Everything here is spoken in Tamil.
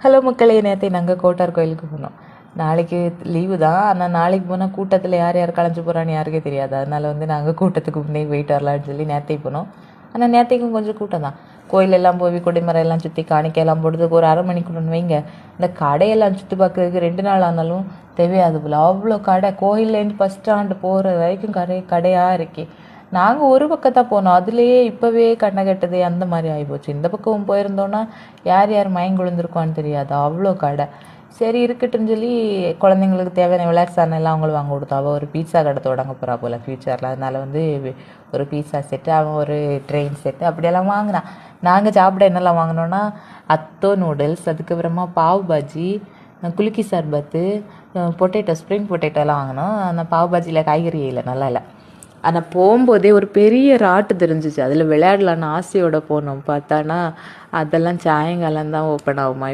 ஹலோ மக்களே, நேற்று நாங்கள் கோட்டார் கோயிலுக்கு போனோம். நாளைக்கு லீவு தான். ஆனால் நாளைக்கு போனால் கூட்டத்தில் யார் யார் கலைஞ்சு போகிறான்னு யாருக்கே தெரியாது. அதனால் நாங்கள் கூட்டத்துக்கு முன்னே போயிட்டு வரலான்னு சொல்லி நேற்றைக்கு போனோம். ஆனால் நேற்றைக்கும் கொஞ்சம் கூட்டம் தான். கோயிலெல்லாம் போய் கொடிமரம் எல்லாம் சுற்றி காணிக்கையெல்லாம் போடுறதுக்கு ஒரு 1/2 மணிக்கு வைங்க. இந்த கடையெல்லாம் சுற்றி பார்க்குறதுக்கு 2 நாள் ஆனாலும் தேவையாது போல். அவ்வளோ கடை, கோயிலேருந்து பஸ் ஸ்டாண்டு போகிற வரைக்கும் கடையாக இருக்கே. நாங்கள் ஒரு பக்கம் தான் போனோம். அதுலேயே இப்போவே கண்ணை கட்டுது அந்த மாதிரி ஆகிப்போச்சு. இந்த பக்கம் போயிருந்தோன்னா யார் யார் மயங்கி விழுந்திருக்கோன்னு தெரியாது, அவ்வளோ கடை. சரி இருக்கட்டுன்னு சொல்லி குழந்தைங்களுக்கு தேவையான விளையாட்டு சாதனம் அவங்களும் வாங்க கொடுத்தோம். அவள் ஒரு பீட்சா கடை தொடங்க போகிறா போல் ஃப்யூச்சரில். அதனால் ஒரு பீட்சா செட்டு, அவன் ஒரு ட்ரெயின் செட்டு அப்படியெல்லாம் வாங்கினான். நாங்கள் சாப்பிட என்னெல்லாம் வாங்கினோன்னா அத்தோ நூடுல்ஸ், அதுக்கப்புறமா பாவ் பாஜி, குலுக்கி சர்பத்து, பொட்டேட்டோ, ஸ்ப்ரிங் பொட்டேட்டோலாம் வாங்கினோம். அந்த பாவ் பாஜியில் காய்கறி இல்லை, நல்லா இல்லை. ஆனால் போகும்போதே ஒரு பெரிய ராட்டு தெரிஞ்சிச்சு. அதில் விளையாடலான்னு ஆசையோடு போனோம். பார்த்தானா அதெல்லாம் சாயங்காலம் தான் ஓப்பன் ஆகுமா.